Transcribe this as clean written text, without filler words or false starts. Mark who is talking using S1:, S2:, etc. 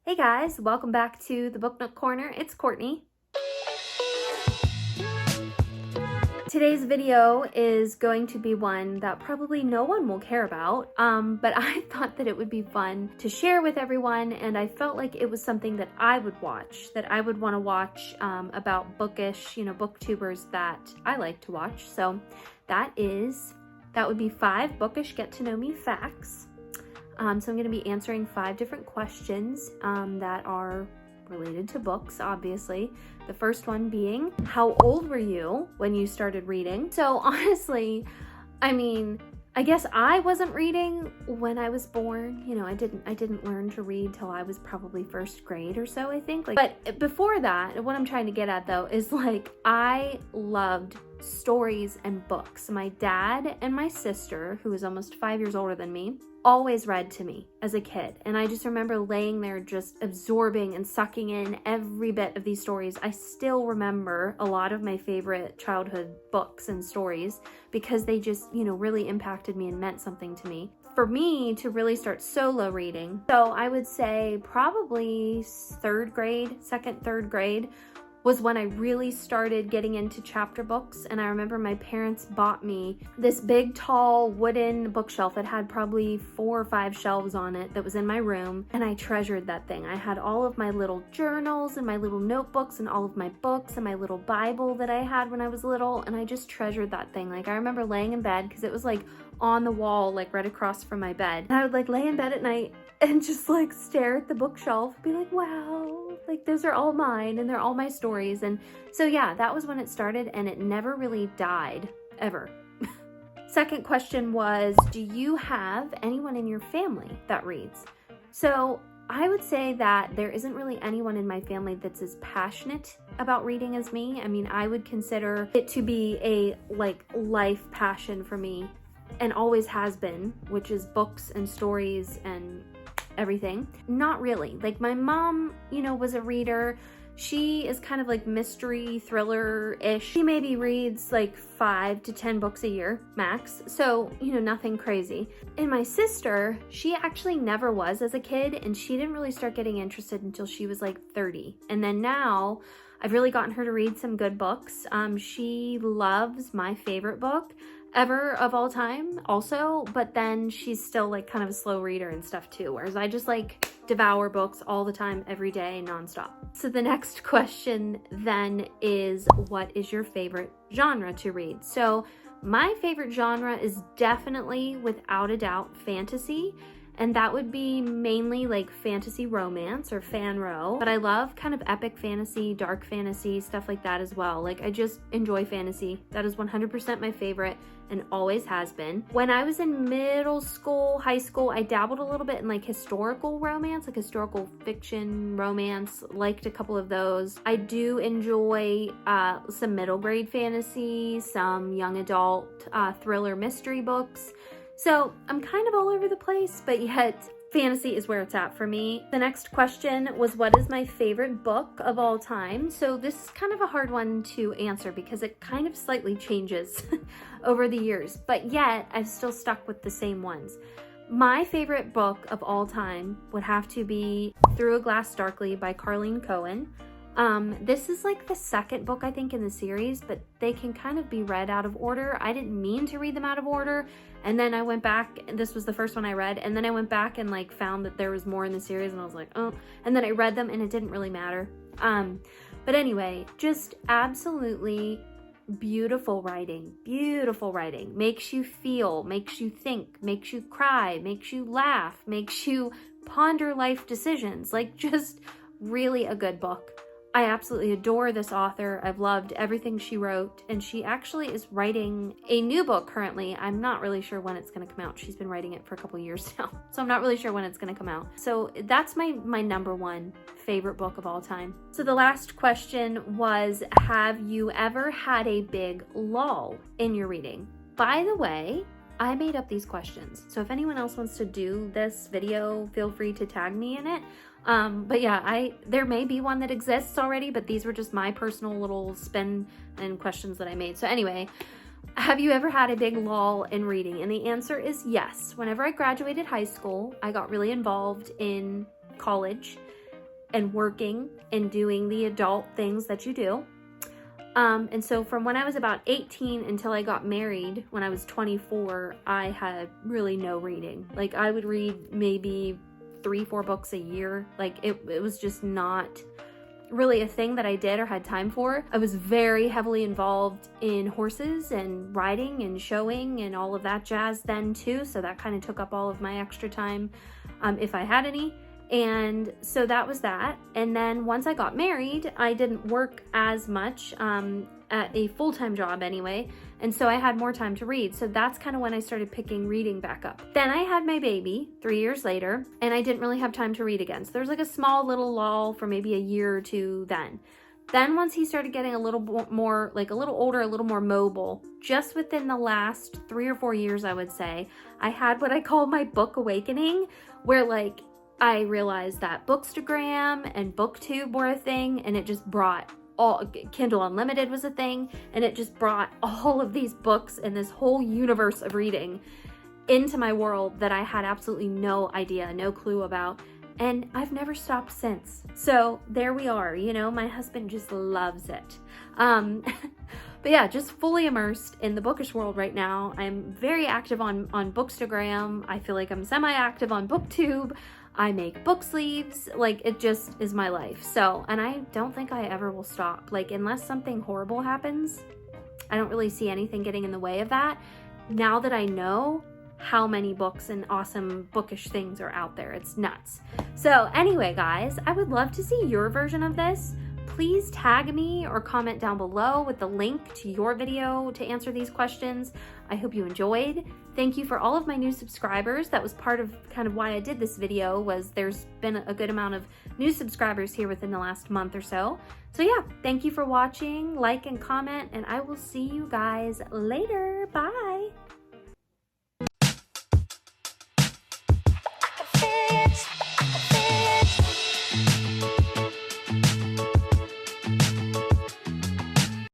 S1: Hey guys, welcome back to the Book Nook Corner. It's Courtney. Today's video is going to be one that probably no one will care about, but I thought that it would be fun to share with everyone, and I felt like it was something that I would watch, that I would want to watch about bookish, booktubers that I like to watch. So that would be 5 bookish get to know me facts. So I'm going to be answering 5 different questions that are related to books, obviously. The first one being, how old were you when you started reading? So honestly, I guess I wasn't reading when I was born. I didn't learn to read till I was probably 1st grade or so, I think. But before that, what I'm trying to get at though is I loved stories and books. My dad and my sister, who is almost 5 years older than me, always read to me as a kid. And I just remember laying there just absorbing and sucking in every bit of these stories. I still remember a lot of my favorite childhood books and stories because they just, really impacted me and meant something to me. For me to really start solo reading, so I would say probably 3rd grade, 2nd, 3rd grade, was when I really started getting into chapter books. And I remember my parents bought me this big tall wooden bookshelf. It had probably 4 or 5 shelves on it that was in my room, and I treasured that thing. I had all of my little journals and my little notebooks and all of my books and my little Bible that I had when I was little, and I just treasured that thing. I remember laying in bed because it was on the wall, right across from my bed. And I would lay in bed at night and just stare at the bookshelf, be like, wow, those are all mine and they're all my stories. And so yeah, that was when it started, and it never really died, ever. Second question was, do you have anyone in your family that reads? So I would say that there isn't really anyone in my family that's as passionate about reading as me. I would consider it to be a life passion for me, and always has been, which is books and stories and everything. Not really. My mom, was a reader. She is kind of mystery thriller-ish. She maybe reads 5 to 10 books a year max. So, nothing crazy. And my sister, she actually never was as a kid, and she didn't really start getting interested until she was 30. And then now I've really gotten her to read some good books. She loves my favorite book ever of all time also, but then she's still kind of a slow reader and stuff too, whereas I just devour books all the time, every day, nonstop. So the next question then is, what is your favorite genre to read? So my favorite genre is definitely, without a doubt, fantasy. And that would be mainly fantasy romance or fanro. But I love kind of epic fantasy, dark fantasy, stuff like that as well. I just enjoy fantasy. That is 100% my favorite and always has been. When I was in middle school, high school, I dabbled a little bit in historical romance, historical fiction romance, liked a couple of those. I do enjoy some middle grade fantasy, some young adult thriller mystery books. So I'm kind of all over the place, but yet fantasy is where it's at for me. The next question was, what is my favorite book of all time? So this is kind of a hard one to answer because it kind of slightly changes over the years, but yet I've still stuck with the same ones. My favorite book of all time would have to be Through a Glass Darkly by Carleen Cohen. This is the 2nd book, I think, in the series, but they can kind of be read out of order. I didn't mean to read them out of order. And then I went back, and this was the first one I read, and then I went back and found that there was more in the series, and I was like, oh, and then I read them and it didn't really matter. But anyway, just absolutely beautiful writing, makes you feel, makes you think, makes you cry, makes you laugh, makes you ponder life decisions, just really a good book. I absolutely adore this author. I've loved everything she wrote, and she actually is writing a new book currently. I'm not really sure when it's going to come out. She's been writing it for a couple years now, so I'm not really sure when it's going to come out. So that's my number 1 favorite book of all time. So the last question was, have you ever had a big lull in your reading? By the way, I made up these questions, so if anyone else wants to do this video, feel free to tag me in it. But yeah, there may be one that exists already, but these were just my personal little spin and questions that I made. So anyway, have you ever had a big lull in reading? And the answer is yes. Whenever I graduated high school, I got really involved in college, and working and doing the adult things that you do. And so from when I was about 18 until I got married, when I was 24, I had really no reading. Like, I would read maybe 3-4 books a year. Like, it was just not really a thing that I did or had time for. I was very heavily involved in horses and riding and showing and all of that jazz then too. So that kind of took up all of my extra time, if I had any. And so that was that. And then once I got married, I didn't work as much at a full-time job anyway. And so I had more time to read. So that's kind of when I started picking reading back up. Then I had my baby 3 years later, and I didn't really have time to read again. So there was like a small little lull for maybe a year or two then. Then once he started getting a little more, like a little older, a little more mobile, just within the last 3 or 4 years, I would say, I had what I call my book awakening, where like I realized that Bookstagram and BookTube were a thing, and it just brought Kindle Unlimited was a thing, and it just brought all of these books and this whole universe of reading into my world that I had absolutely no idea, no clue about. And I've never stopped since. So there we are, you know, my husband just loves it. But yeah, just fully immersed in the bookish world right now. I'm very active on Bookstagram. I feel like I'm semi-active on BookTube. I make book sleeves. Like, it just is my life. So, and I don't think I ever will stop. Like, unless something horrible happens, I don't really see anything getting in the way of that. Now that I know how many books and awesome bookish things are out there, it's nuts. So anyway, guys, I would love to see your version of this. Please tag me or comment down below with the link to your video to answer these questions. I hope you enjoyed. Thank you for all of my new subscribers. That was part of kind of why I did this video, was there's been a good amount of new subscribers here within the last month or so. So yeah, thank you for watching, like and comment, and I will see you guys later. Bye.